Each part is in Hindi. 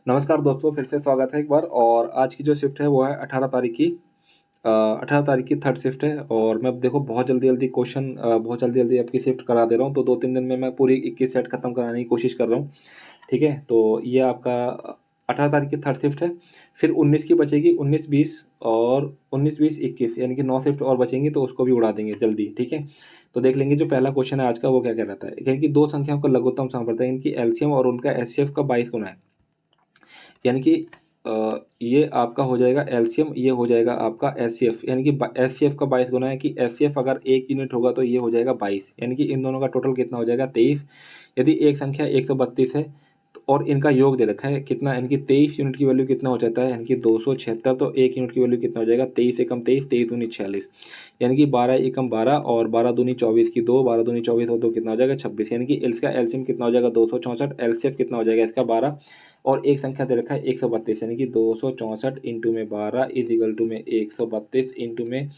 नमस्कार दोस्तों, फिर से स्वागत है एक बार। और आज की जो शिफ्ट है वो है 18 तारीख की। 18 तारीख की थर्ड शिफ्ट है। और मैं देखो बहुत जल्दी जल्दी क्वेश्चन बहुत जल्दी जल्दी आपकी शिफ्ट करा दे रहा हूँ। तो 2-3 दिन में मैं पूरी 21 सेट खत्म कराने की कोशिश कर रहा हूँ। ठीक है, तो ये आपका 18 तारीख की थर्ड शिफ्ट है। फिर 19 की बचेगी, 19-20 और 19-20-21 यानी कि 9 शिफ्ट और बचेंगी, तो उसको भी उड़ा देंगे जल्दी। ठीक है, तो देख लेंगे जो पहला क्वेश्चन है आज का वो क्या कहलाता है। यानी कि दो संख्याओं का लघुत्तम सामर्थ्य है, इनकी एलसीएम और उनका एचसीएफ का 22 गुना है। यानी कि ये आपका हो जाएगा एलसीएम, ये हो जाएगा आपका एचसीएफ। यानी कि एचसीएफ का 22 गुना है कि एचसीएफ अगर 1 यूनिट होगा तो ये हो जाएगा 22। यानी कि इन दोनों का टोटल कितना हो जाएगा 23। यदि एक संख्या 132 है और इनका योग दे रखा है कितना, यानी कि 23 यूनिट की वैल्यू कितना हो जाता है, यानी कि 276। तो 1 यूनिट की वैल्यू कितना हो जाएगा, 23 एकम 23, 23 दूनी 46। यानी कि 12 एकम 12 और 12 दूनी 24 की 2, 12 दूनी 24 और 2 कितना हो जाएगा 26। यानी कि इसका एलसीएम कितना हो जाएगा 264, एलसीएफ कितना हो जाएगा इसका 12। और एक संख्या दे रखा है 132, यानी कि 264 इंटू में 12 इज इक्वल टू में 132 इंटू में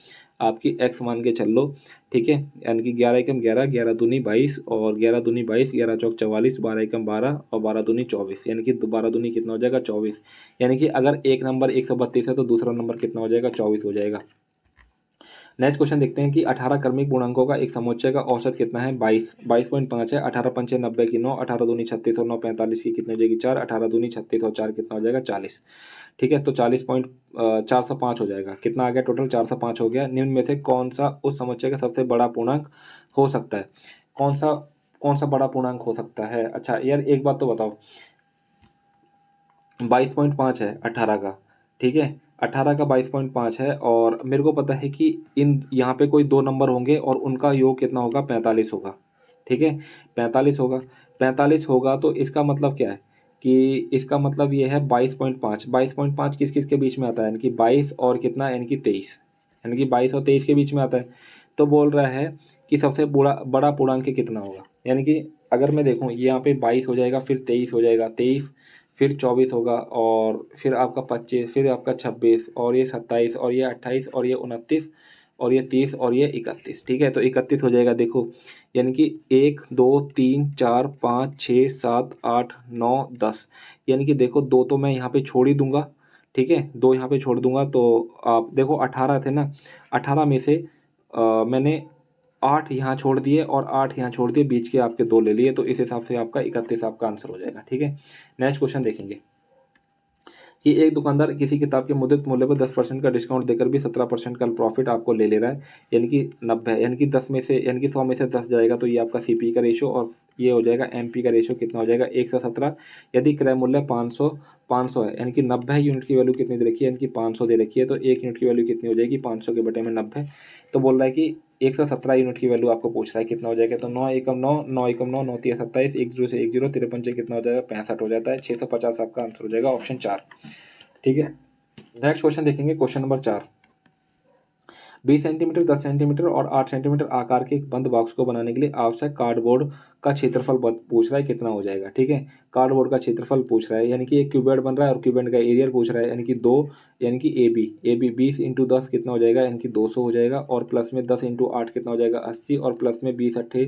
आपकी एक्स मान के चल लो। ठीक है, यानी कि 11 एकम 11, 11 दूनी 22 और 11 दूनी 22, 11 चौक 44, 12 एकम 12 और 12 दूनी 24। यानी कि 12 दूनी कितना हो जाएगा 24। यानी कि अगर एक नंबर 132 है तो दूसरा नंबर कितना हो जाएगा 24 हो जाएगा। नेक्स्ट क्वेश्चन देखते हैं कि 18 क्रमिक पूर्णांकों का एक समुच्चय का औसत कितना है, 22.5 है। 18 पंचे 90 की 9, 18 दूनी 36 और 9 45 की कितनी हो जाएगी 4, 18 दूनी 36 और 4 कितना हो जाएगा 40। ठीक है, तो 40.405 हो जाएगा। कितना आ गया टोटल, 405 हो गया। निम्न में से कौन सा उस समुच्चय का सबसे बड़ा पूर्णांक हो सकता है। कौन सा कौन सा बड़ा पूर्णांक हो सकता है। अच्छा यार एक बात तो बताओ, 22.5 है 18 का। ठीक है, 18 का 22.5 है और मेरे को पता है कि इन यहाँ पे कोई दो नंबर होंगे और उनका योग कितना होगा 45 होगा। ठीक है, 45 होगा। 45 होगा तो इसका मतलब क्या है कि इसका मतलब ये है 22.5। 22.5 किस किस के बीच में आता है, यानी कि 22 और कितना, यानी कि 23। यानी कि 22 और 23 के बीच में आता है। तो बोल रहा है कि सबसे बड़ा बड़ा पूर्णांक कितना होगा। यानी कि अगर मैं देखूँ यहाँ पे 22 हो जाएगा, फिर 23 हो जाएगा, 23 फिर 24 होगा और फिर आपका 25, फिर आपका 26 और ये 27 और ये 28 और ये 29 और ये 30 और ये 31। ठीक है, तो 31 हो जाएगा देखो। यानी कि 1 2 3 4 5 6 7 8 9 10। यानी कि देखो दो तो मैं यहाँ पे छोड़ ही दूंगा। ठीक है, दो यहाँ पे छोड़ दूंगा तो आप देखो 18 थे ना, 18 में से मैंने 8 यहाँ छोड़ दिए और 8 यहाँ छोड़ दिए, बीच के आपके 2 ले लिए, तो इस हिसाब से आपका 31 आपका आंसर हो जाएगा। ठीक है, नेक्स्ट क्वेश्चन देखेंगे कि एक दुकानदार किसी किताब के मुद्रित मूल्य पर 10% का डिस्काउंट देकर भी 17% का प्रॉफिट आपको ले ले रहा है। यानी कि 90, यानी कि 10 में से, यानी कि 100 में से 10 जाएगा तो ये आपका सीपी का रेशो और ये हो जाएगा एमपी का रेशो कितना हो जाएगा 117। यदि क्रय मूल्य 500 है, यानी कि 90 यूनिट की वैल्यू कितनी दे रखी है, यानी कि 500 दे रखी है, तो 1 यूनिट की वैल्यू कितनी हो जाएगी 500 के बटे में 90। तो बोल रहा है कि 117 यूनिट की वैल्यू आपको पूछ रहा है कितना हो जाएगा। तो 9 एकम 9, 9 एकम 9, 9 तिया 27, 1 जीरो से 1 जीरो, 53 कितना हो जाएगा 65 हो जाता है। 650 आपका आंसर हो जाएगा ऑप्शन 4। ठीक है, नेक्स्ट क्वेश्चन देखेंगे, क्वेश्चन नंबर 4। 20 सेंटीमीटर, 10 सेंटीमीटर और 8 सेंटीमीटर आकार के एक बंद बॉक्स को बनाने के लिए आवश्यक कार्डबोर्ड का क्षेत्रफल पूछ रहा है कितना हो जाएगा। ठीक है, कार्डबोर्ड का क्षेत्रफल पूछ रहा है, यानी कि एक क्यूबेड बन रहा है और क्यूबेड का एरिया पूछ रहा है, यानी कि 2, यानी कि ए बी 20 इंटू 10 कितना हो जाएगा, यानी कि 200 हो जाएगा। और प्लस में 10 इंटू 8 कितना हो जाएगा 80 और प्लस में 20 अट्ठे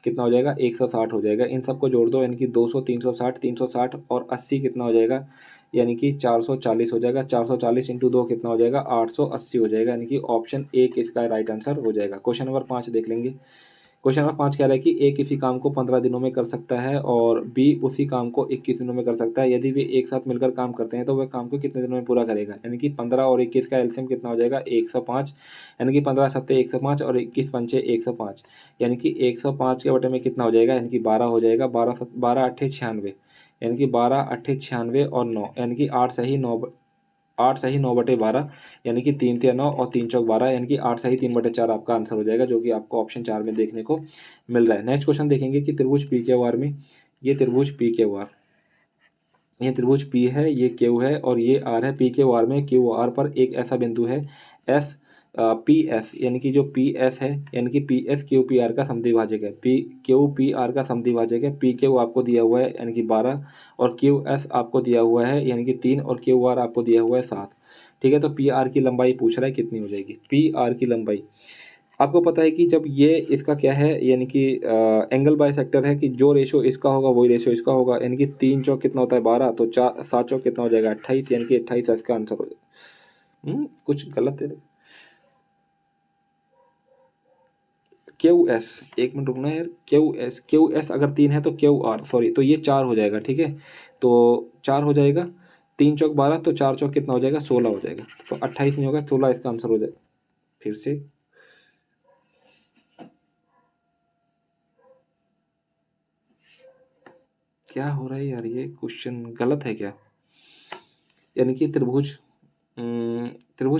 कितना हो जाएगा 160 हो जाएगा। इन सबको जोड़ दो, यानी कि 200, 360 और 80 कितना हो जाएगा, यानी कि 440 हो जाएगा। 440 इंटू 2 कितना हो जाएगा 880 हो जाएगा। यानी कि ऑप्शन ए इसका राइट आंसर हो जाएगा। क्वेश्चन नंबर 5 देख लेंगे। क्वेश्चन नंबर 5 कह रहा है कि ए किसी काम को 15 दिनों में कर सकता है और बी उसी काम को 21 दिनों में कर सकता है। यदि वे एक साथ मिलकर काम करते हैं तो वह काम को कितने दिनों में पूरा करेगा। यानी कि 15 और 21 का एलसीएम कितना हो जाएगा 105। यानी कि 15 सत्ते 105 और 21 पंचे 105। यानी कि 105 के बटे में कितना हो जाएगा, यानी कि 12 हो जाएगा। 12 अट्ठे 96, यानी कि 12 अट्ठे 96 और 9, यानी कि 8 सही 9 बटे 12, यानी कि 3 तिया 9 और 3 चौक 12, यानी कि 8 सही 3/4 आपका आंसर हो जाएगा, जो कि आपको ऑप्शन 4 में देखने को मिल रहा है। नेक्स्ट क्वेश्चन देखेंगे कि त्रिभुज पी क्यू आर में, ये त्रिभुज पी क्यू आर, ये त्रिभुज पी है, ये क्यू है और ये आर है। पी क्यू आर में क्यू आर पर एक ऐसा बिंदु है एस पी एस, यानी कि जो पी एस है, यानी कि P S Q P R का समद्विभाजक है। पी क्यू पी आर का समद्विभाजक है। पी क्यू आपको दिया हुआ है यानी कि 12 और क्यू एस आपको दिया हुआ है यानी कि 3 और क्यू आर आपको दिया हुआ है 7। ठीक है, तो पी आर की लंबाई पूछ रहा है कितनी हो जाएगी। पी आर की लंबाई आपको पता है कि जब ये इसका क्या है, यानी कि एंगल बाइसेक्टर है, कि जो रेशो इसका होगा वही रेशो इसका होगा, यानी कि 3 चौक कितना होता है 12, तो 4 7 चौक कितना हो जाएगा 28, यानी कि 28 इसका आंसर हो जाएगा। कुछ गलत है। क्यू एस, एक मिनट रुकना यार, क्यू एस अगर 3 है तो क्यू आर, सॉरी, तो ये 4 हो जाएगा, ठीक है, तो 4 हो जाएगा, 3 चौक 12, तो 4 चौक कितना हो जाएगा 16 हो जाएगा, तो 28 नहीं होगा 16 इसका आंसर हो जाएगा। फिर से क्या हो रहा है यार, ये क्वेश्चन गलत है क्या? यानी कि त्रिभुज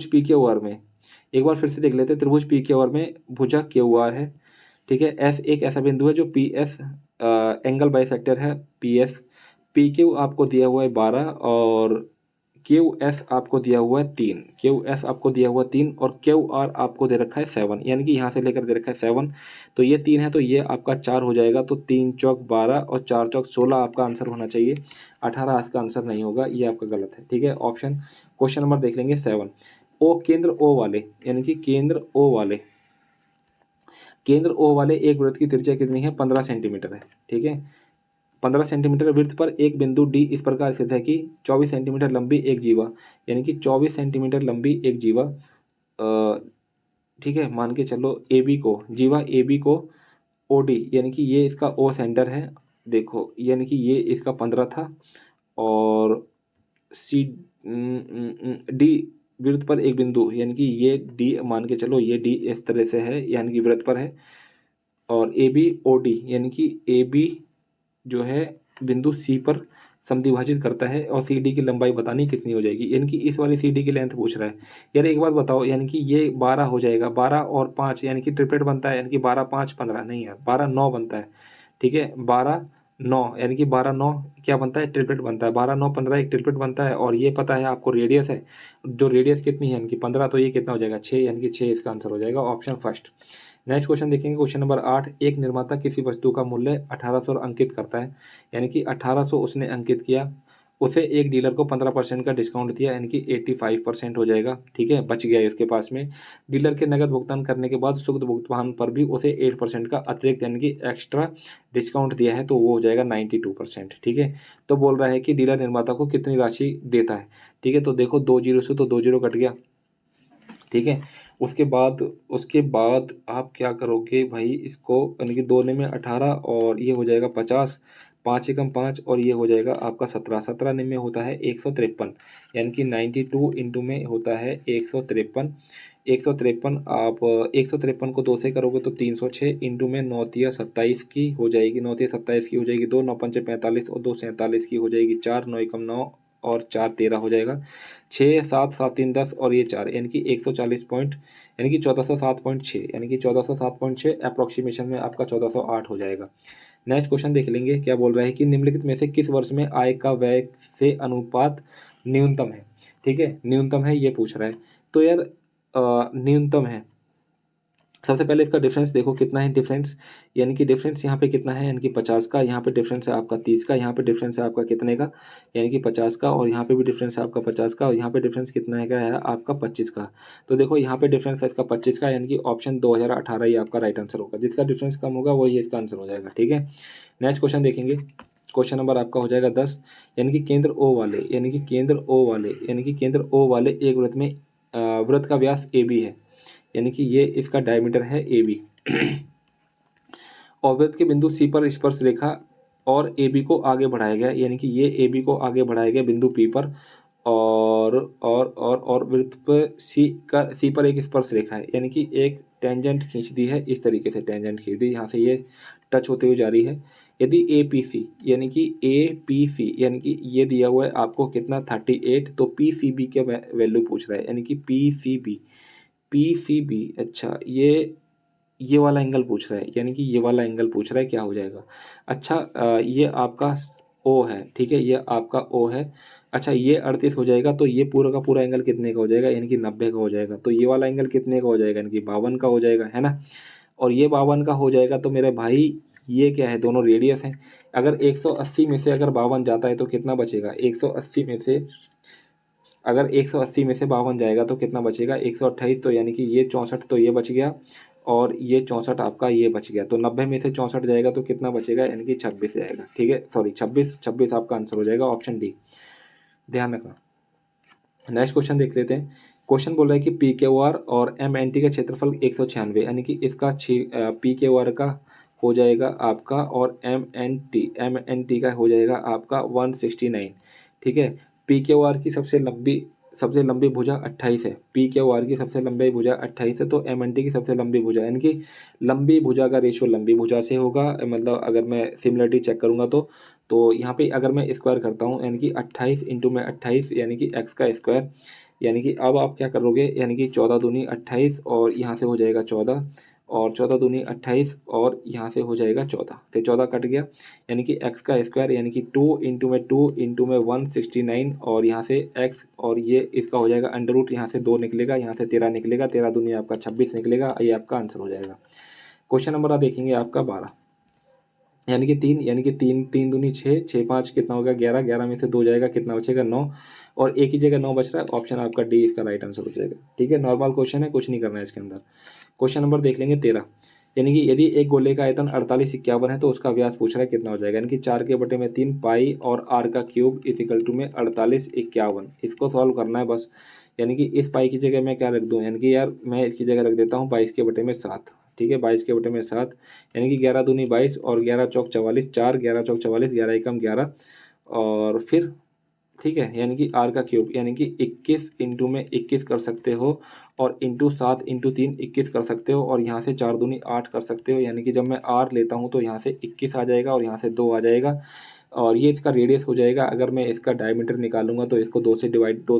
पी क्यू आर में, एक बार फिर से देख लेते हैं, त्रिभुज पी क्यू आर में भुजा क्यू आर है, ठीक है, एस एक ऐसा बिंदु है जो पी एस एंगल बाइसेक्टर है पी एस, पी क्यू आपको दिया हुआ है 12 और क्यू एस आपको दिया हुआ है 3, क्यू एस आपको दिया हुआ है 3 और क्यू आर आपको दे रखा है 7, यानी कि यहाँ से लेकर दे रखा है 7, तो ये 3 है तो ये आपका 4 हो जाएगा, तो 3 चौक 12 और 4 चौक 16 आपका आंसर होना चाहिए, 18 इसका आंसर नहीं होगा, ये आपका गलत है, ठीक है। ऑप्शन क्वेश्चन नंबर देख लेंगे 7, ओ केंद्र ओ वाले, यानी कि केंद्र ओ वाले एक वृत्त की त्रिज्या कितनी है 15 सेंटीमीटर है, ठीक है, 15 सेंटीमीटर वृत्त पर एक बिंदु डी इस प्रकार स्थित है कि 24 सेंटीमीटर लंबी एक जीवा, यानी कि 24 सेंटीमीटर लंबी एक जीवा, ठीक है, मान के चलो ए बी को, जीवा ए बी को ओ डी, यानी कि ये इसका ओ सेंटर है, देखो यानी कि ये इसका 15 था, और सी डी वृत्त पर एक बिंदु, यानी कि ये डी मान के चलो, ये डी इस तरह से है, यानी कि वृत्त पर है, और ए बी ओ डी, यानी कि ए बी जो है बिंदु सी पर समद्विभाजित करता है, और सी डी की लंबाई बतानी कितनी हो जाएगी, यानी कि इस वाली सी डी की लेंथ पूछ रहा है। यार एक बात बताओ, यानी कि ये 12 हो जाएगा, 12 और 5 यानी कि ट्रिपलेट बनता है, यानी कि 12 5 15 नहीं यार, 12 9 बनता है, ठीक है, 12 9 यानी कि 12 9 क्या बनता है ट्रिपलेट बनता है, 12 9 15 एक ट्रिपलेट बनता है, और ये पता है आपको रेडियस है, जो रेडियस कितनी है यानी कि 15, तो ये कितना हो जाएगा 6, यानी कि 6 इसका आंसर हो जाएगा, ऑप्शन फर्स्ट। नेक्स्ट क्वेश्चन देखेंगे, क्वेश्चन नंबर 8, एक निर्माता किसी वस्तु का मूल्य 1800 अंकित करता है, यानी कि 1800 उसने अंकित किया, उसे एक डीलर को 15% का डिस्काउंट दिया, यानी कि 85% हो जाएगा, ठीक है, बच गया इसके पास में। डीलर के नगद भुगतान करने के बाद शुद्ध भुगतान पर भी उसे 8% का अतिरिक्त यानी कि एक्स्ट्रा डिस्काउंट दिया है, तो वो हो जाएगा 92%, ठीक है। तो बोल रहा है कि डीलर निर्माता को कितनी राशि देता है, ठीक है, तो देखो 2 जीरो से तो 2 जीरो कट गया, ठीक है, उसके बाद आप क्या करोगे भाई, इसको यानी कि 2 में 18 और ये हो जाएगा 50, 5 एकम 5 और ये हो जाएगा आपका 17, 17 में होता है 153, यानी कि 92 इंटू में होता है 153, 153 आप 153 को 2 से करोगे तो 306 इंटू में 9 तिया 27 की हो जाएगी, 9 तिया 27 की हो जाएगी 2, 9 पंचे 45 और 2 47 की हो जाएगी 4, 9 एकम 9 और 4 13 हो जाएगा, 6 7 7 3 10 और ये 4, यानी कि 140 पॉइंट, यानी कि 1407.6, यानी कि 1407.6 अप्रोक्सीमेशन में आपका 1408 हो जाएगा। नेक्स्ट क्वेश्चन देख लेंगे, क्या बोल रहा है कि निम्नलिखित में से किस वर्ष में आय का व्यय से अनुपात न्यूनतम है, ठीक है, न्यूनतम है ये पूछ रहा है, तो यार न्यूनतम है, सबसे पहले इसका डिफरेंस देखो कितना है डिफरेंस, यानी कि डिफरेंस यहाँ पे कितना है, यानी कि 50 का, यहाँ पे डिफरेंस है आपका 30 का, यहाँ पे डिफरेंस है आपका कितने का, यानी कि 50 का, और यहाँ पे भी डिफरेंस है आपका 50 का, और यहाँ पे डिफरेंस कितना है आपका 25 का, तो देखो यहाँ पे डिफरेंस है इसका 25 का, यानी कि ऑप्शन 2018 ही आपका राइट आंसर होगा, जिसका डिफरेंस कम होगा वही इसका आंसर हो जाएगा, ठीक है। नेक्स्ट क्वेश्चन देखेंगे, क्वेश्चन नंबर आपका हो जाएगा 10, यानी कि केंद्र ओ वाले, यानी कि केंद्र ओ वाले एक वृत्त में वृत्त का व्यास ए बी है, यानी कि ये इसका डायमीटर है ए बी और वृत्त के बिंदु सी पर स्पर्श रेखा और ए बी को आगे बढ़ाया गया, यानी कि ये ए बी को आगे बढ़ाया गया बिंदु पी पर, और वृत्त पर सी पर एक स्पर्श रेखा है, यानी कि एक टेंजेंट खींच दी है, इस तरीके से टेंजेंट खींच दी, यहाँ से ये टच होते हुए जा रही है। यदि ए पी सी यानी कि ये दिया हुआ है आपको कितना 38, तो पी सी बी के वैल्यू पूछ रहा है, यानी कि पी सी बी, अच्छा ये वाला एंगल पूछ रहा है, यानी कि ये वाला एंगल पूछ रहा है क्या हो जाएगा, अच्छा ये आपका ओ है, ठीक है, ये आपका ओ है, अच्छा ये 38 हो जाएगा, तो ये पूरा का पूरा एंगल कितने का हो जाएगा, यानी कि 90 का हो जाएगा, तो ये वाला एंगल कितने का हो जाएगा, यानी कि 52 का हो जाएगा, है ना, और ये 52 का हो जाएगा, तो मेरे भाई ये क्या है, दोनों रेडियस हैं, अगर 180 में से अगर 52 जाता है तो कितना बचेगा, 180 में से अगर 180 में से 52 जाएगा तो कितना बचेगा, 128, तो यानी कि ये 64 तो ये बच गया और ये 64 आपका ये बच गया, तो 90 में से 64 जाएगा तो कितना बचेगा, यानी कि 26 जाएगा। ठीक है, सॉरी 26 आपका आंसर हो जाएगा, ऑप्शन डी ध्यान रखना। नेक्स्ट क्वेश्चन देख लेते हैं। क्वेश्चन बोल रहा है कि पी क्यू आर और एम एन टी का क्षेत्रफल 196, यानी कि इसका पी क्यू आर का हो जाएगा आपका और एम एन टी का हो जाएगा आपका 169। ठीक है, पी क्यू आर की सबसे लंबी भुजा 28 है, पी क्यू आर की सबसे लंबी भुजा 28 है, तो एम एन टी की सबसे लंबी भुजा, यानी कि लंबी भुजा का रेशियो लंबी भुजा से होगा, मतलब अगर मैं सिमिलरिटी चेक करूंगा तो यहाँ पे अगर मैं स्क्वायर करता हूँ, यानी कि 28 इंटू में 28, यानी कि एक्स का स्क्वायर, यानी कि अब आप क्या करोगे, यानी कि 14 दूनी 28 और यहाँ से हो जाएगा 14 और 14 दूनी 28 और यहाँ से हो जाएगा 14, तो 14 कट गया, यानी कि एक्स का स्क्वायर, यानी कि 2 इंटू में 169 और यहाँ से एक्स और ये इसका हो जाएगा अंडर रूट, यहाँ से 2 निकलेगा, यहाँ से 13 निकलेगा, 13 दूनी आपका 26 निकलेगा, ये आपका आंसर हो जाएगा। क्वेश्चन नंबर आप देखेंगे आपका 12, यानी कि तीन तीन दूनी 6, 6 5 कितना होगा 11, 11 में से 2 जाएगा कितना बचेगा 9, और एक ही जगह 9 बच रहा है, ऑप्शन आपका डी इसका राइट आंसर हो जाएगा। ठीक है, नॉर्मल क्वेश्चन है, कुछ नहीं करना है इसके अंदर। क्वेश्चन नंबर देख लेंगे 13, यानी कि यदि एक गोले का आयतन 4851 है तो उसका व्यास पूछ रहा है कितना हो जाएगा, यानी कि 4/3 पाई और आर का क्यूब इक्वल टू में 4851, इसको सॉल्व करना है बस। यानी कि इस पाई की जगह मैं क्या रख दूँ, यानी कि यार मैं इसकी जगह रख देता हूँ 22/7। ठीक है, 22/7, यानी कि 11 दूनी 22 और 11 चौक 44, 4 11 चौक 44, 11 एकम 11 और फिर ठीक है, यानी कि आर का क्यूब, यानी कि 21 इंटू में 21 कर सकते हो और इंटू 7 इंटू 3 21 कर सकते हो और यहाँ से 4 दूनी 8 कर सकते हो, यानी कि जब मैं आर लेता हूँ तो यहाँ से 21 आ जाएगा और यहाँ से 2 आ जाएगा और ये इसका रेडियस हो जाएगा। अगर मैं इसका डायमीटर निकालूंगा तो इसको 2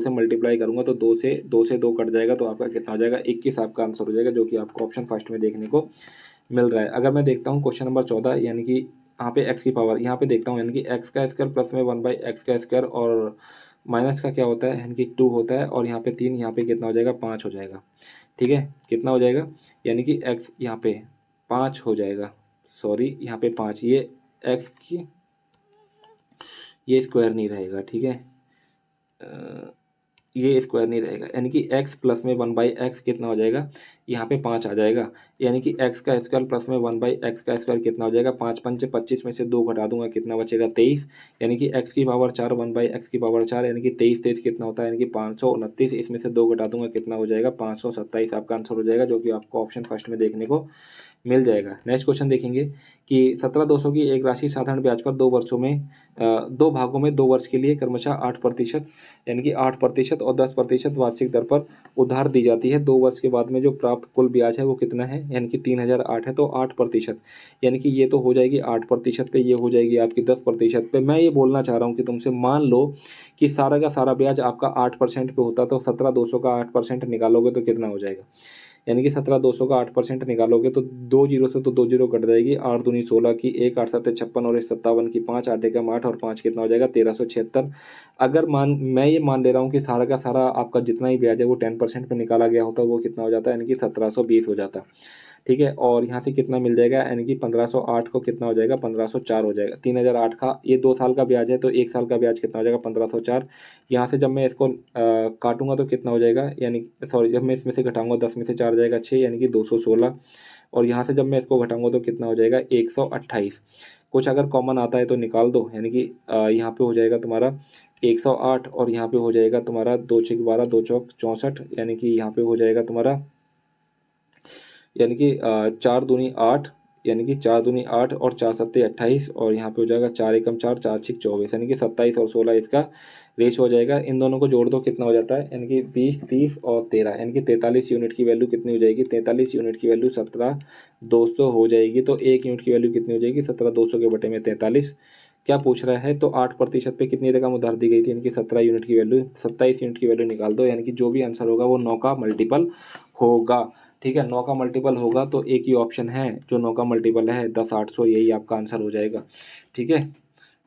से मल्टीप्लाई करूंगा तो 2 कट जाएगा, तो आपका कितना हो जाएगा 21 आपका आंसर हो जाएगा, जो कि आपको ऑप्शन फर्स्ट में देखने को मिल रहा है। अगर मैं देखता हूँ क्वेश्चन नंबर 14, यानी कि यहाँ पे एक्स की पावर यहाँ पे देखता हूँ, यानी कि एक्स का स्क्वायर प्लस में 1/x का स्क्वायर और माइनस का क्या होता है, यानी कि 2 होता है और यहाँ पे 3, यहाँ पे कितना हो जाएगा 5 हो जाएगा। ठीक है, कितना हो जाएगा, यानी कि एक्स यहाँ पे 5 हो जाएगा, सॉरी यहाँ पे 5, ये एक्स की ये स्क्वायर नहीं रहेगा। ठीक है, ये स्क्वायर नहीं रहेगा, यानी कि x प्लस में 1/x कितना हो जाएगा, यहाँ पे 5 आ जाएगा, यानी कि x का स्क्वायर प्लस में 1/x का स्क्वायर कितना हो जाएगा 5 पंचे 25 में से 2 घटा दूंगा कितना बचेगा 23, यानी कि x की पावर 4 1/x की पावर 4, यानी कि 23 कितना होता है, यानी कि 529, इसमें से 2 घटा दूंगा कितना हो जाएगा 527 आपका आंसर हो जाएगा, जो कि आपको ऑप्शन फर्स्ट में देखने को मिल जाएगा। नेक्स्ट क्वेश्चन देखेंगे कि 17,200 की एक राशि साधारण ब्याज पर 2 भागों में 2 वर्ष के लिए क्रमशः 8%, यानी कि 8% और 10% वार्षिक दर पर उधार दी जाती है। 2 वर्ष के बाद में जो प्राप्त कुल ब्याज है वो कितना है, यानी कि 3008 है, तो 8%, यानी कि ये तो हो जाएगी 8% पे, ये हो जाएगी आपकी 10% पे। मैं ये बोलना चाह रहा हूँ कि तुमसे मान लो कि सारा का सारा ब्याज आपका 8% पे होता, तो 17,200 का 8% निकालोगे तो कितना हो जाएगा, यानी कि 17,200 का 8% निकालोगे तो 2 जीरो से तो 2 जीरो कट जाएगी, 8 दूनी 16 की 1 8 7 56 और 57 की 5 8 एकम 8 और 5 कितना हो जाएगा 1376। अगर मैं ये मान ले रहा हूँ कि सारा का सारा आपका जितना ही ब्याज है वो 10% पे निकाला गया होता, वो कितना हो जाता है, यानी कि 1720 हो जाता। ठीक है, और यहाँ से कितना मिल जाएगा, यानी कि 1508 को कितना हो जाएगा 1504 हो जाएगा। 3008 का ये 2 साल का ब्याज है, तो 1 साल का ब्याज कितना हो जाएगा 1504। यहाँ से जब मैं इसको काटूंगा तो कितना हो जाएगा, यानी सॉरी जब मैं इसमें से घटाऊंगा 10 में से 4 जाएगा 6, यानी कि 216, और यहाँ से जब मैं इसको घटाऊंगा तो कितना हो जाएगा 128। कुछ अगर कॉमन आता है तो निकाल दो, यानी कि यहाँ पे हो जाएगा तुम्हारा 108 और यहाँ पे हो जाएगा तुम्हारा 2 6 12 2 चौक 64, यानी कि यहाँ पे हो जाएगा तुम्हारा, यानी कि 4 दूनी 8, यानी कि 4 दूनी 8 और 4 सत्ते 28 और यहाँ पे हो जाएगा 4 एकम 4 4 छिक 24, यानी कि 27 और 16 इसका रेश हो जाएगा। इन दोनों को जोड़ दो कितना हो जाता है, यानी कि 20 30 और 13, यानी कि 43 यूनिट की वैल्यू कितनी हो जाएगी, 43 यूनिट की वैल्यू 17,200 हो जाएगी। तो 1 यूनिट की वैल्यू कितनी हो जाएगी 17,200 के बटे में 43। क्या पूछ रहा है, तो 8% पे कितनी रकम उधार दी गई थी, यानी कि 17 यूनिट की वैल्यू 27 यूनिट की वैल्यू निकाल दो, यानी कि जो भी आंसर होगा वो 9 का मल्टीपल होगा। ठीक है, 9 का मल्टीपल होगा तो एक ही ऑप्शन है जो 9 का मल्टीपल है 10,800, यही आपका आंसर हो जाएगा। ठीक है,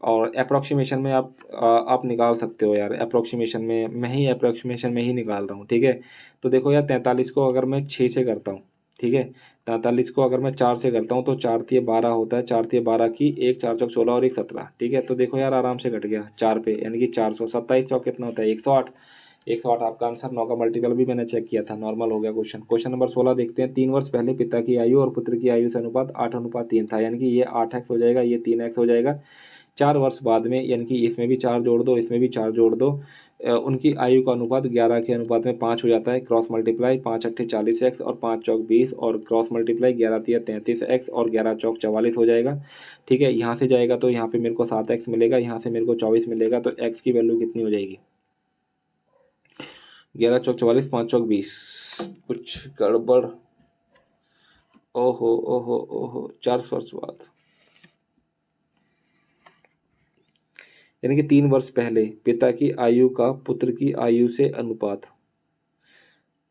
और अप्रोक्सीमेशन में आप निकाल सकते हो यार, अप्रोक्सीमेशन में मैं ही निकाल रहा हूँ। ठीक है, तो देखो यार 43 को अगर मैं 6 से करता हूँ, ठीक है 43 को अगर मैं 4 से करता हूँ तो 4 तिये 12 होता है, 4 तिये 12 की 1 4 चौक 16 और 1 17। ठीक है, तो देखो यार आराम से कट गया 4 पे, यानी कि 400, 27 चौक कितना होता है 108, 108 आपका आंसर। 9 का मल्टीपल भी मैंने चेक किया था, नॉर्मल हो गया क्वेश्चन। क्वेश्चन नंबर 16 देखते हैं। 3 वर्ष पहले पिता की आयु और पुत्र की आयु से अनुपात 8:3 था, यानी कि ये 8x हो जाएगा, ये 3x हो जाएगा। 4 वर्ष बाद में, यानी कि इसमें भी 4 जोड़ दो, इसमें भी 4 जोड़ दो, उनकी आयु का अनुपात 11 के अनुपात में 5 हो जाता है। क्रॉस मल्टीप्लाई 5 अट्ठे 40x और 5 चौक 20 और क्रॉस मल्टीप्लाई 11 तिया 33x और 11 चौक 44 हो जाएगा। ठीक है, यहाँ से जाएगा तो यहाँ पे मेरे को 7x मिलेगा, यहाँ से मेरे को 24 मिलेगा, तो x की वैल्यू कितनी हो जाएगी? 11 चौक 44, 5 चौक 20। कुछ गड़बड़, ओहो ओहो ओहो, 4 वर्ष बाद, यानी कि 3 वर्ष पहले पिता की आयु का पुत्र की आयु से अनुपात।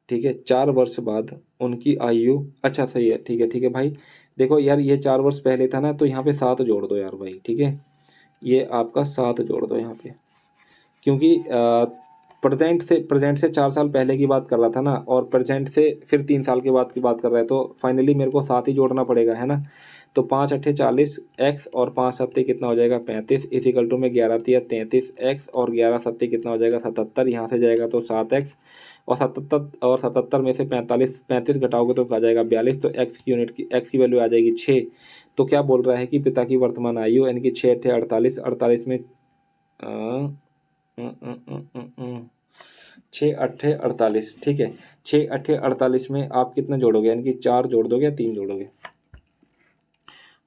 ठीक है, 4 वर्ष बाद उनकी आयु, अच्छा सही है, ठीक है भाई। देखो यार, ये 4 वर्ष पहले था ना, तो यहाँ पे 7 जोड़ दो यार भाई। ठीक है, ये आपका 7 जोड़ दो यहाँ पे, क्योंकि प्रेजेंट से 4 साल पहले की बात कर रहा था ना, और प्रेजेंट से फिर 3 साल के बाद की बात कर रहा है, तो फाइनली मेरे को 7 ही जोड़ना पड़ेगा, है ना। तो 5 अट्ठे 40 एक्स और 5 सत्ते कितना हो जाएगा? 35 इजिकल टू में 11 तिया 33 एक्स और 11 सत्ते कितना हो जाएगा? 77। यहाँ से जाएगा तो 7x और 77 में से 35 घटाओगे तो आ जाएगा 42। तो एक्स की वैल्यू आ जाएगी 6। तो क्या बोल रहा है कि पिता की वर्तमान आयु, यानी कि 6 अट्ठे 48, 48 में 6 अट्ठे 48। ठीक है, 6 अट्ठे 48 में आप कितना जोड़ोगे? यानी कि 4 जोड़ दोगे या 3 जोड़ोगे?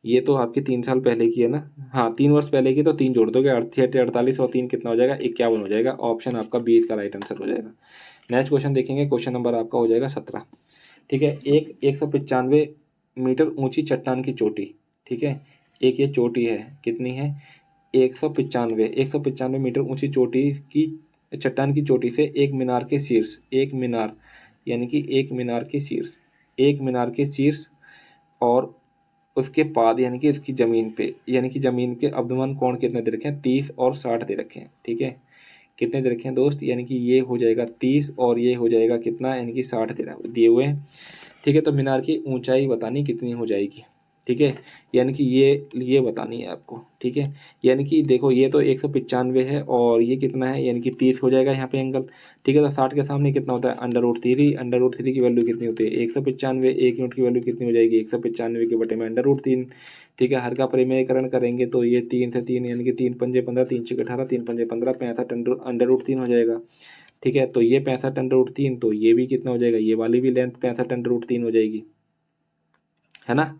ये तो आपकी 3 साल पहले की है ना, हाँ 3 वर्ष पहले की, तो 3 जोड़ दोगे। 6 अट्ठे 48 और 3 कितना हो जाएगा? 51 हो जाएगा। ऑप्शन आपका 20 का राइट आंसर हो जाएगा। नेक्स्ट क्वेश्चन देखेंगे, क्वेश्चन नंबर आपका हो जाएगा 17। ठीक है, 195 मीटर ऊंची चट्टान की चोटी। ठीक है, एक ये चोटी है, कितनी है? 195 मीटर ऊंची चोटी की चट्टान की चोटी से एक मीनार के शीर्ष, एक मीनार यानी कि एक मीनार के शीर्ष, एक मीनार के शीर्ष और उसके पाद यानी कि इसकी ज़मीन पे, यानी कि ज़मीन के अवदमान कोण कितने दे रखे हैं? 30 और 60 दे रखे हैं। ठीक है, कितने दे रखे हैं दोस्त? यानी कि ये हो जाएगा 30 और ये हो जाएगा कितना? यानी कि 60 दिए हुए हैं। ठीक है, तो मीनार की ऊंचाई बतानी कितनी हो जाएगी? ठीक है, यानी कि ये बतानी है आपको। ठीक है, यानी कि देखो ये तो 195 है और ये कितना है? यानी कि 30 हो जाएगा यहाँ पे एंगल। ठीक है, तो 60 के सामने कितना होता है? अंडर रूट थ्री की वैल्यू कितनी होती है? 195। 1 यूनिट की वैल्यू कितनी हो जाएगी? 195 के बटे में अंडर रूट 3। ठीक है, हर का परिमेयकरण करेंगे तो ये 3 से 3 यानी कि 3 पंजे 15, 3 छः 18, 3 पंजे 15, 65 अंडर रूट 3 हो जाएगा। ठीक है, तो ये 65 अंडर रूट 3, तो ये भी कितना हो जाएगा? ये वाली भी लेंथ 65 अंडर रूट 3 हो जाएगी, है ना।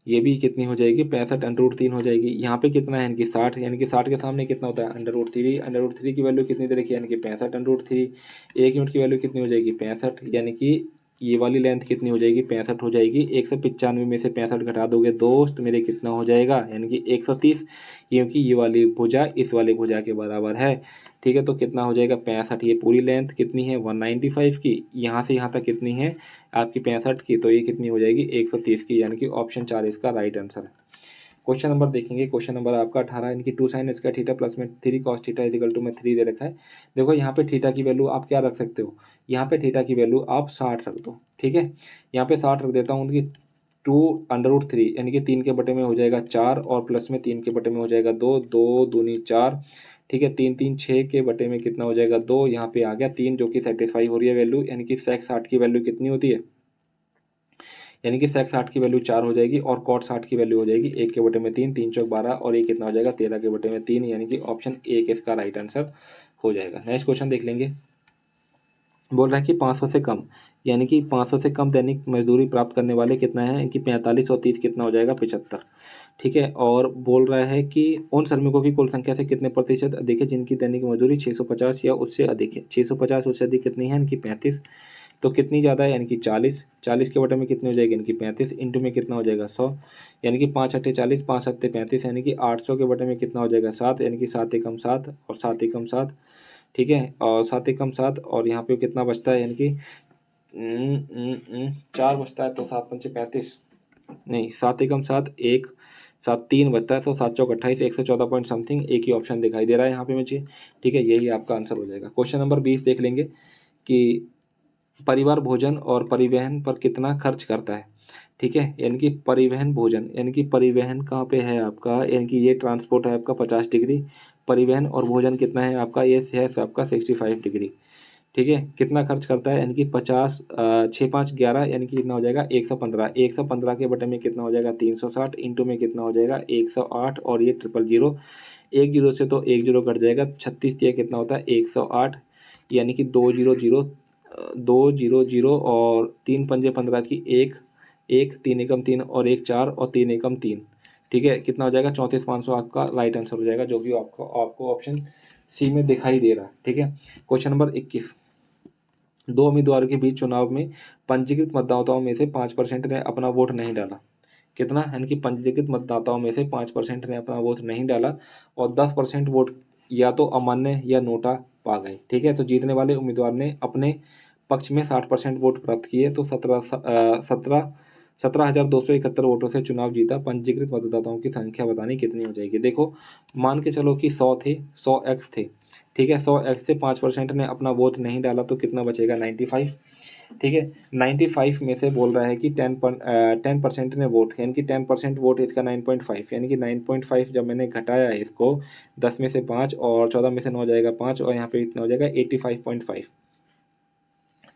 ये भी कितनी हो जाएगी? 65 अंडर रूट 3 हो जाएगी। यहाँ पे कितना है? यानी कि 60, यानी कि 60 के सामने कितना होता है? अंडर रूट थ्री की वैल्यू कितनी दे रखी है? यानी कि 65 अंडर रूट 3। 1 यूनिट की वैल्यू कितनी हो जाएगी? 65, यानी कि ये वाली लेंथ कितनी हो जाएगी? 65 हो जाएगी। 195 में से 65 घटा दोगे दोस्त मेरे, कितना हो जाएगा? यानी कि 130, क्योंकि ये वाली भुजा इस वाली भुजा के बराबर है। ठीक है, तो कितना हो जाएगा? 65। ये पूरी लेंथ कितनी है? 195 की। यहाँ से यहाँ तक कितनी है आपकी? 65 की। तो ये कितनी हो जाएगी? 130 की, यानी कि ऑप्शन 4 इसका राइट आंसर है। क्वेश्चन नंबर देखेंगे, क्वेश्चन नंबर आपका 18, यानी कि 2 sin स्क्वायर थीटा प्लस में 3 cos थीटा इजिकल टू में 3 दे रखा है। देखो यहाँ पे थीटा की वैल्यू आप क्या रख सकते हो? यहाँ पे थीटा की वैल्यू आप 60 रख दो। ठीक है, यहाँ पे 60 रख देता हूँ कि 2 अंडर रूट 3 यानी कि 3 के बटे में हो जाएगा 4 और प्लस में 3 के बटे में हो जाएगा 2, 2 दूनी 4। ठीक है, 3 3 6 के बटे में कितना हो जाएगा? 2। यहाँ पे आ गया 3 जो कि सेटिस्फाई हो रही है वैल्यू, यानी कि सेक 60 की वैल्यू कितनी होती है? यानी कि सेक 60 की वैल्यू 4 हो जाएगी और कॉट 60 की वैल्यू हो जाएगी 1 के बटे में 3, 3 चौक 12 और ये कितना हो जाएगा? 13 के बटे में 3, यानी कि ऑप्शन 1 इसका राइट आंसर हो जाएगा। नेक्स्ट क्वेश्चन देख लेंगे। बोल रहा है कि 500 से कम, यानी कि 500 से कम दैनिक मजदूरी प्राप्त करने वाले कितना है? कि 45 और 30 कितना हो जाएगा? 75। ठीक है, और बोल रहा है कि उन श्रमिकों की कुल संख्या से कितने प्रतिशत अधिक है जिनकी दैनिक मजदूरी 650 या उससे अधिक है? 650 उससे अधिक कितनी है? इनकी 35। तो कितनी ज़्यादा है? यानी कि 40। 40 के बटे में कितनी हो जाएगी? इनकी 35 इंटू में कितना हो जाएगा? 100, यानी कि 5 अट्ठे 40, 5 सत्ते 35, यानी कि 800 के बटे में कितना हो जाएगा? 7, यानी कि 7 एकम 7 और 7 एकम 7। ठीक है, और 7 एकम 7 और यहाँ पे कितना बचता है? यानी कि 4 बचता है, तो 7 पंचे 35, नहीं 7 एकम 7, 1 7 3 बचता है, तो 7 चौक 28, 114 पॉइंट समथिंग। एक ही ऑप्शन दिखाई दे रहा है यहाँ पे मुझे। ठीक है, यही आपका आंसर हो जाएगा। क्वेश्चन नंबर 20 देख लेंगे कि परिवार भोजन और परिवहन पर कितना खर्च करता है? ठीक है, यानी कि परिवहन भोजन, यानी कि परिवहन कहाँ पे है आपका? यानी कि ये ट्रांसपोर्ट है आपका 50 डिग्री, परिवहन और भोजन कितना है आपका? ये है आपका 65 डिग्री। ठीक है। कितना खर्च करता है, यानी कि 50, 6×5 = 11, यानी कि कितना हो जाएगा 115। 115 के बटे में कितना हो जाएगा 360, इंटू में कितना हो जाएगा 108, और ये 000, एक जीरो से तो एक जीरो कट जाएगा, 36 दिया कितना होता है 108, यानी कि 200, और 3×5 = 15 की एक, एक 3×1 = 3 और एक 4 और 3×1 = 3, ठीक है। कितना हो जाएगा 34,500 आपका राइट आंसर हो जाएगा, जो कि आपको ऑप्शन सी में दिखाई दे रहा है, ठीक है। क्वेश्चन नंबर 21, दो उम्मीदवारों के बीच चुनाव में पंजीकृत मतदाताओं में से 5% ने अपना वोट नहीं डाला। कितना, यानी कि पंजीकृत मतदाताओं में से 5% ने अपना वोट नहीं डाला और 10% वोट या तो अमान्य या नोटा पा गए, ठीक है। तो जीतने वाले उम्मीदवार ने अपने पक्ष में 60% वोट प्राप्त किए, तो 17,271 वोटों से चुनाव जीता। पंजीकृत मतदाताओं की संख्या बतानी कितनी हो जाएगी। देखो, मान के चलो कि 100 थे, 100x थे, ठीक है। 100x से 5% ने अपना वोट नहीं डाला तो कितना बचेगा 95, ठीक है। 95 में से बोल रहा है कि 10% ने वोट, यानी कि 10% वोट इसका 9.5, यानी कि 9.5 जब मैंने घटाया है इसको 10 में से 5 और 14 में से 9 जाएगा 5, और यहाँ पे इतना हो जाएगा 85.5,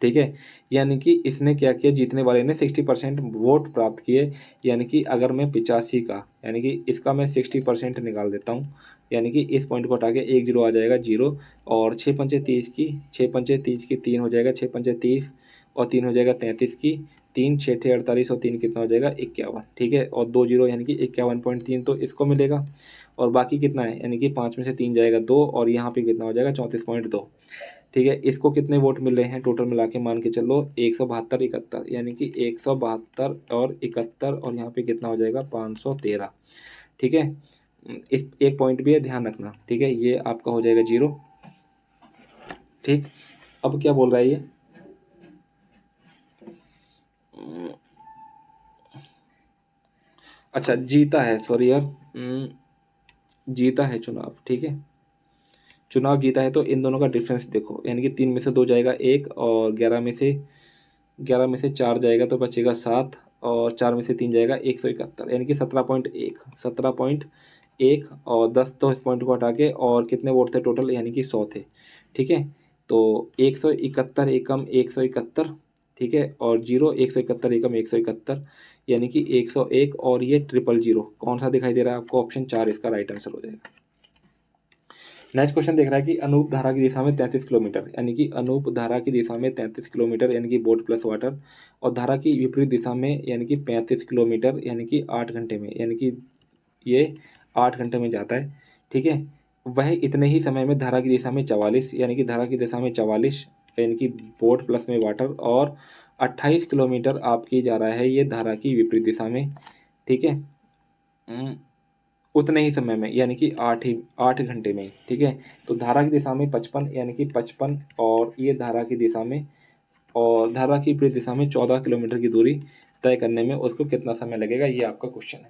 ठीक है। यानी कि इसने क्या किया, जीतने वाले ने 60% वोट प्राप्त किए, यानी कि अगर मैं 85 का, यानी कि इसका मैं 60% निकाल देता हूँ, यानी कि इस पॉइंट को हटा के एक जीरो आ जाएगा, जीरो, और 6×5 = 30 की, 6×5 = 30 की, 3 हो जाएगा 6×5 = 30, और 3 हो जाएगा 33 की, 3 6 × 48, और 3 कितना हो जाएगा 51, ठीक है। और 2 जीरो यानी कि 51.3 तो इसको मिलेगा, और बाकी कितना है, यानी कि 5 में से 3 जाएगा 2, और यहाँ पे कितना हो जाएगा 34.2, ठीक है। इसको कितने वोट मिल रहे हैं टोटल मिला के, मान के चलो 172 71, यानी कि 172 और 71, और यहाँ पे कितना हो जाएगा 513, ठीक है। इस एक पॉइंट भी है, ध्यान रखना, ठीक है। ये आपका हो जाएगा जीरो, ठीक। अब क्या बोल रहा है ये, अच्छा जीता है, सॉरी यार, जीता है चुनाव, ठीक है। चुनाव जीता है तो इन दोनों का डिफरेंस देखो, यानी कि 3 में से 2 जाएगा 1, और 11 में से 4 जाएगा तो बचेगा 7, और 4 में से 3 जाएगा 171, यानी कि 17.1, और 10 तो इस पॉइंट को हटा के, और कितने वोट थे टोटल, यानी कि 100 थे, ठीक है। तो 171 एकम 171, ठीक है, और जीरो 171 एकम 171, यानी कि 101, और ये 000, कौन सा दिखाई दे रहा है आपको, ऑप्शन 4 इसका राइट आंसर हो जाएगा। नेक्स्ट क्वेश्चन देख रहा है कि अनूप धारा की दिशा में 33 किलोमीटर, यानी कि अनूप धारा की दिशा में 33 किलोमीटर, यानी कि बोट प्लस वाटर, और धारा की विपरीत दिशा में यानी कि 35 किलोमीटर, यानी कि 8 घंटे में, यानी कि ये 8 घंटे में जाता है, ठीक है। वह इतने ही समय में धारा की दिशा में 44, यानी कि धारा की दिशा में 44, यानी कि बोट प्लस में वाटर, और 28 किलोमीटर आपकी जा रहा है ये धारा की विपरीत दिशा में, ठीक है। उतने ही समय में, यानी कि 8 घंटे में, ठीक है। तो धारा की दिशा में 55, यानी कि 55, और ये धारा की दिशा में, और धारा की विपरीत दिशा में 14 किलोमीटर की दूरी तय करने में उसको कितना समय लगेगा, ये आपका क्वेश्चन है,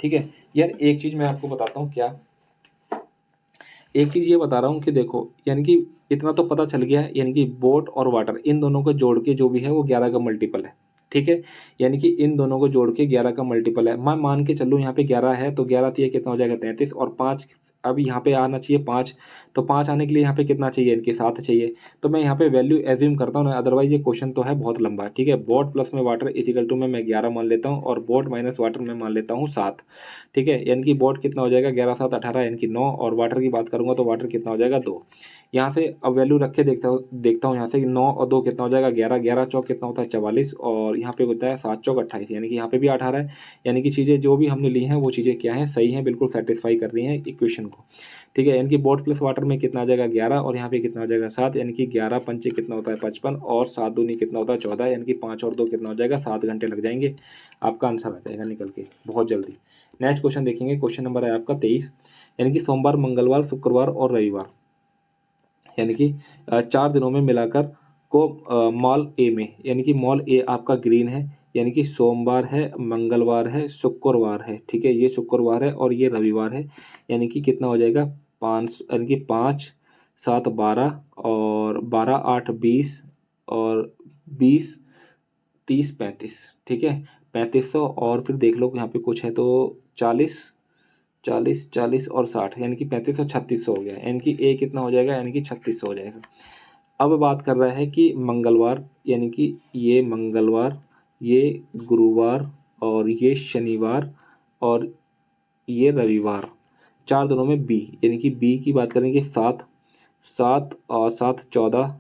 ठीक है। यार एक चीज़ मैं आपको बताता हूँ, क्या एक चीज़ ये बता रहा हूँ कि देखो, यानी कि इतना तो पता चल गया है, यानी कि बोट और वाटर इन दोनों को जोड़ के जो भी है वो 11 का मल्टीपल है, ठीक है। यानी कि इन दोनों को जोड़ के 11 का मल्टीपल है, मैं मान के चलूँ यहाँ पे 11 है, तो 11 ये कितना हो जाएगा 33, और 5 अब यहाँ पे आना चाहिए 5, तो 5 आने के लिए यहाँ पे कितना चाहिए, इनके 7 चाहिए, तो मैं यहाँ पे वैल्यू एज्यूम करता हूँ ना, अदरवाइज ये क्वेश्चन तो है बहुत लंबा, ठीक है। बोट प्लस में वाटर इजिकल टू में मैं 11 मान लेता हूँ, और बोट माइनस वाटर में मान लेता हूँ 7, ठीक है। यानी कि बोट कितना हो जाएगा 11 7 18, यानी कि 9, और वाटर की बात करूँगा तो वाटर कितना हो जाएगा 2। यहाँ से अब वैल्यू रख के देखता हूँ यहाँ से कि 9 और 2 कितना हो जाएगा 11, 11 चौक कितना होता है 44, और यहाँ पे होता है 7 चौक 28, यानी कि यहाँ पे भी 18 है, यानी कि चीज़ें जो भी हमने ली हैं वो चीज़ें क्या हैं, सही हैं, बिल्कुल सेटिस्फाई कर रही हैं इक्वेशन को, ठीक है। यानी कि बोट प्लस वाटर में कितना आ जाएगा 11, और यहाँ पे कितना हो जाएगा 7, यानी कि 11 पंचे कितना होता है 55, और 7 दूनी कितना होता है 14, यानी कि 5 और 2 कितना हो जाएगा 7 घंटे लग जाएंगे, आपका आंसर आ जाएगा निकल के बहुत जल्दी। नेक्स्ट क्वेश्चन देखेंगे, क्वेश्चन नंबर है आपका 23, यानी कि सोमवार मंगलवार शुक्रवार और रविवार, यानी कि 4 दिनों में मिलाकर को मॉल ए में, यानी कि मॉल ए आपका ग्रीन है, यानी कि सोमवार है मंगलवार है शुक्रवार है, ठीक है, ये शुक्रवार है और ये रविवार है, यानी कि कितना हो जाएगा 5, यानी कि 5 7 12, और 12 8 20, और 20 30 35, ठीक है, 3500, और फिर देख लो यहाँ पे कुछ है तो 40 40 40 और 60, यानी कि 3500 3600 हो गया, यानी कि ए कितना हो जाएगा, यानी कि 3600 हो जाएगा। अब बात कर रहा है कि मंगलवार, यानी कि ये मंगलवार, ये गुरुवार और ये शनिवार और ये रविवार, 4 दिनों में बी, यानी कि बी की बात करेंगे 7, 7 और 7 14,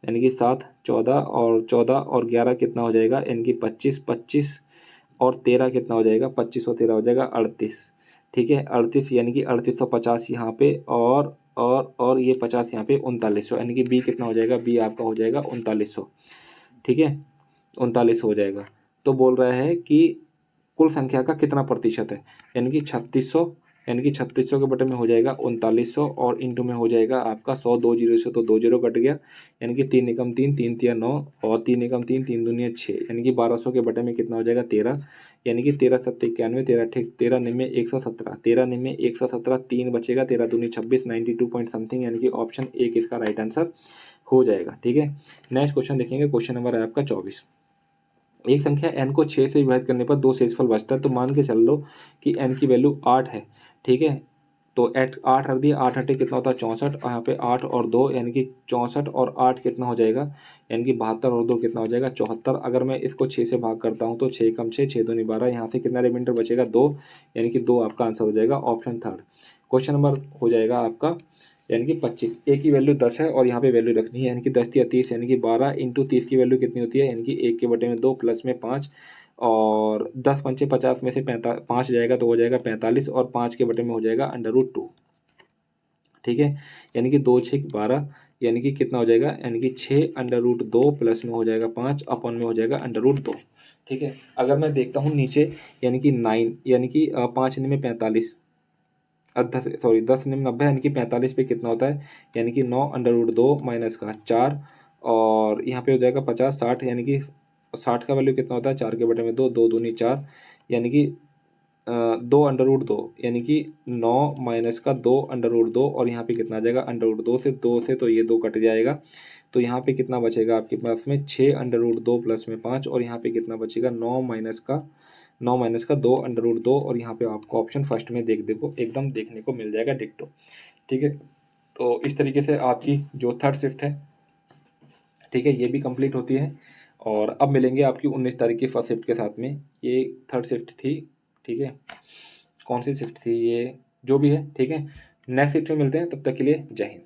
यानी कि 7 14 और 14 और 11 कितना हो जाएगा, यानी कि 25, 25 और 13 कितना हो जाएगा, 25 और 13 हो जाएगा 38। ठीक है, 38 यानी कि 3850 यहाँ पे और ये 50 यहाँ पे 3900, यानी कि बी कितना हो जाएगा, बी आपका हो जाएगा 3900। ठीक है, 3900 हो जाएगा। तो बोल रहा है कि कुल संख्या का कितना प्रतिशत है, यानी कि 3600, यानी कि 3600 के बटे में हो जाएगा 3900 और इंटू में हो जाएगा आपका 100, 2 जीरो से तो 2 जीरो कट गया, यानी कि 3 एकम 3, 3 तिया 9 और 3 एकम 3, 3 दूनिया 6, यानी कि 1200 के बटे में कितना हो जाएगा 13, यानी कि 13 सत्ते 91, 13 ठीक 13 निम्न 117, 13 निम्न 117, 3 बचेगा, 13 दूनी 26, 92 पॉइंट समथिंग, यानी कि ऑप्शन एक इसका राइट आंसर हो जाएगा। ठीक है, नेक्स्ट क्वेश्चन देखेंगे, क्वेश्चन नंबर है आपका 24। एक संख्या n को 6 से विभाजित करने पर 2 शेषफल बचता है, तो मान के चल लो कि n की वैल्यू 8 है। ठीक है, तो 8 रख दिया, 8 हटे कितना होता है 64, और यहाँ पे 8 और 2 यानी कि 64 और 8 कितना हो जाएगा, यानी कि 72 और 2 कितना हो जाएगा 74। अगर मैं इसको 6 से भाग करता हूँ तो 6 कम 6, 6 दूनी 12, यहाँ से कितना रिमाइंडर बचेगा 2, यानी कि 2 आपका आंसर हो जाएगा ऑप्शन थर्ड। क्वेश्चन नंबर हो जाएगा आपका यानी कि 25, ए की वैल्यू 10 है और यहाँ पे वैल्यू रखनी है, यानी कि 10 या 30, यानी कि 12 इंटू 30 की वैल्यू कितनी होती है, यानी कि 1 के बटे में 2 प्लस में 5 और 10 पंचे 50 में से 5 जाएगा तो हो जाएगा 45 और 5 के बटे में हो जाएगा √2। ठीक है, यानी कि 2 6 12, यानी कि कितना हो जाएगा, यानी कि 6 √2 प्लस में हो जाएगा 5 अपन में हो जाएगा √2। ठीक है, अगर मैं देखता हूँ नीचे, यानी कि 9, यानी कि 5 में 45, 10 निम्न 90, यानी कि 45 पे कितना होता है, यानी कि 9 √2 माइनस का 4 और यहाँ पे हो जाएगा 50, 60, यानी कि 60 का वैल्यू कितना होता है 4 के बटे में 2, 2 दूनी 4, यानी कि 2 √2, यानी कि 9 माइनस का 2 √2 और यहाँ पे कितना आ जाएगा √2 से 2 से तो ये 2 कट जाएगा, तो यहाँ पे कितना बचेगा आपके पास में 6 √2 प्लस में 5 और यहाँ पे कितना बचेगा 9 माइनस का 2 √2 और यहाँ पे आपको ऑप्शन फर्स्ट में देखो एकदम देखने को मिल जाएगा डिक्टो। ठीक है, तो इस तरीके से आपकी जो थर्ड शिफ्ट है, ठीक है, ये भी कंप्लीट होती है। और अब मिलेंगे आपकी 19 तारीख की फर्स्ट शिफ्ट के साथ में, ये थर्ड शिफ्ट थी। ठीक है, कौन सी शिफ्ट थी ये, जो भी है, ठीक है, नेक्स्ट शिफ्ट में मिलते हैं, तब तक के लिए जय हिंद।